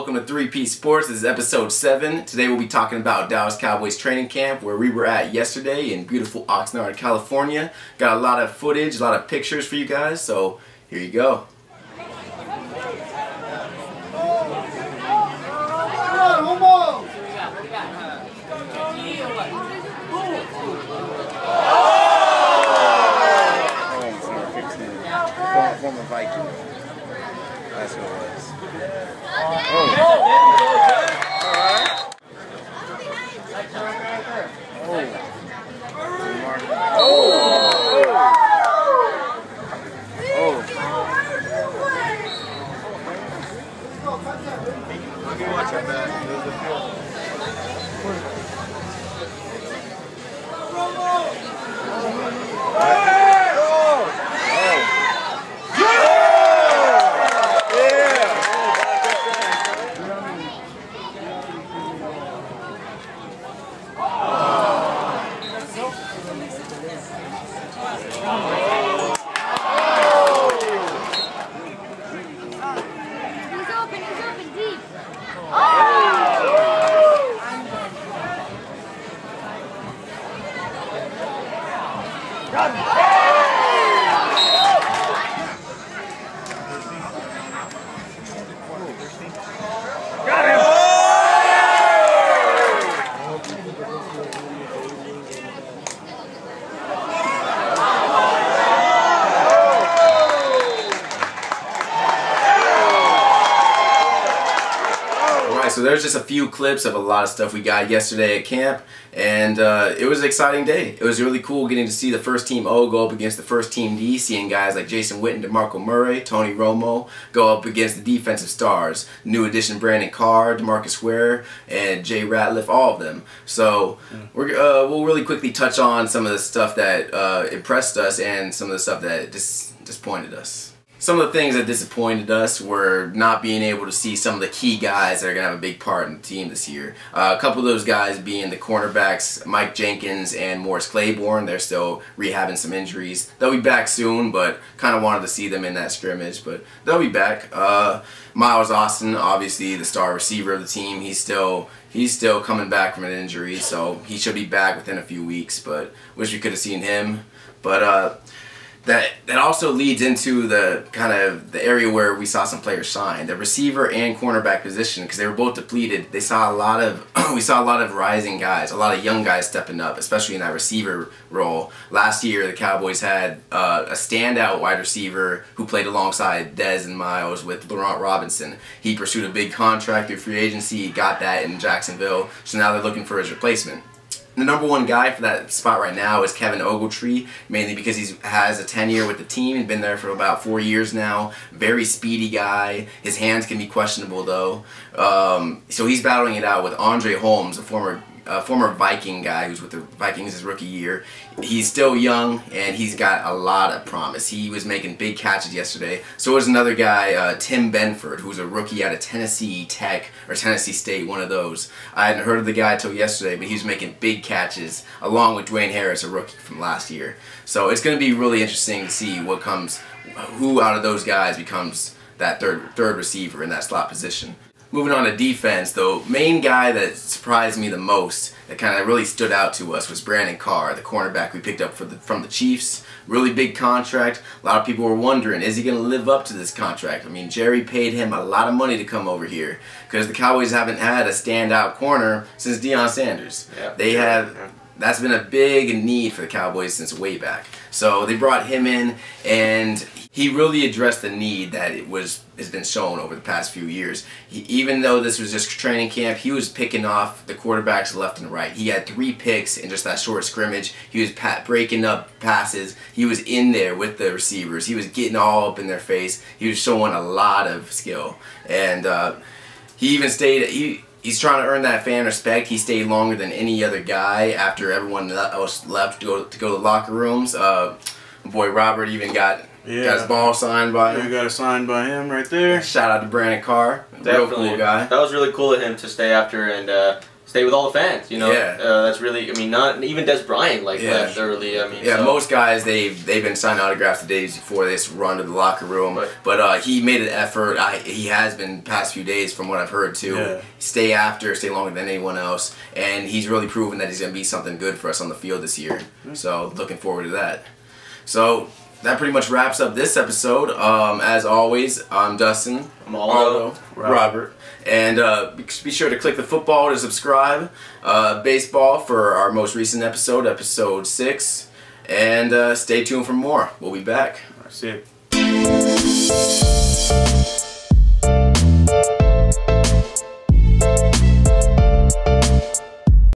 welcome to 3P Sports. This is episode 7. Today we'll be talking about Dallas Cowboys training camp where we were at yesterday in beautiful Oxnard, California. Got a lot of footage, a lot of pictures for you guys, so here you go. Former Viking. That's what it was. So there's just a few clips of a lot of stuff we got yesterday at camp, and it was an exciting day. It was really cool getting to see the first team O go up against the first team D, seeing guys like Jason Witten, DeMarco Murray, Tony Romo go up against the defensive stars. New addition Brandon Carr, DeMarcus Ware, and Jay Ratliff, all of them. So we'll really quickly touch on some of the stuff that impressed us and some of the stuff that disappointed us. Some of the things that disappointed us were not being able to see some of the key guys that are going to have a big part in the team this year. A couple of those guys being the cornerbacks, Mike Jenkins and Morris Claiborne. They're still rehabbing some injuries. They'll be back soon, but kind of wanted to see them in that scrimmage, but they'll be back. Miles Austin, obviously the star receiver of the team, he's still coming back from an injury, so he should be back within a few weeks, but wish we could have seen him. But that also leads into the kind of the area where we saw some players shine, the receiver and cornerback position, because they were both depleted. They saw a lot of we saw a lot of rising guys, a lot of young guys stepping up, especially in that receiver role. Last year, the Cowboys had a standout wide receiver who played alongside Dez and Miles with Laurent Robinson. He pursued a big contract through free agency. He got that in Jacksonville, so now they're looking for his replacement. The number one guy for that spot right now is Kevin Ogletree, mainly because he has a tenure with the team and been there for about 4 years now. Very speedy guy. His hands can be questionable though. So he's battling it out with Andre Holmes, a former Viking guy who's with the Vikings his rookie year. He's still young and he's got a lot of promise. He was making big catches yesterday. So was another guy, Tim Benford, who's a rookie out of Tennessee Tech or Tennessee State, one of those. I hadn't heard of the guy until yesterday, but he was making big catches along with Dwayne Harris, a rookie from last year. So it's going to be really interesting to see who out of those guys becomes that third receiver in that slot position. Moving on to defense, the main guy that surprised me the most, that kind of really stood out to us, was Brandon Carr, the cornerback we picked up from the Chiefs. Really big contract. A lot of people were wondering, is he going to live up to this contract? I mean, Jerry paid him a lot of money to come over here because the Cowboys haven't had a standout corner since Deion Sanders. Yeah, that's been a big need for the Cowboys since way back. So they brought him in, and he really addressed the need that has been shown over the past few years. Even though this was just training camp, he was picking off the quarterbacks left and right. He had 3 picks in just that short scrimmage. He was breaking up passes. He was in there with the receivers. He was getting all up in their face. He was showing a lot of skill, and he even stayed. He's trying to earn that fan respect. He stayed longer than any other guy after everyone else left to go to the locker rooms. My boy Robert even got his ball signed by him. You got it signed by him right there. Shout out to Brandon Carr. Real cool guy. That was really cool of him to stay after and stay with all the fans. You know, Yeah. That's really. I mean, not even Des Bryant left early. I mean, yeah, so. most guys they've been signing autographs the days before they run to the locker room. Right. But he made an effort. He has been past few days from what I've heard too. Yeah. Stay longer than anyone else, and he's really proven that he's gonna be something good for us on the field this year. So looking forward to that. So that pretty much wraps up this episode. As always, I'm Dustin. I'm Aldo. Robert. And be sure to click the football to subscribe. Baseball for our most recent episode, episode 6. And stay tuned for more. We'll be back. See you.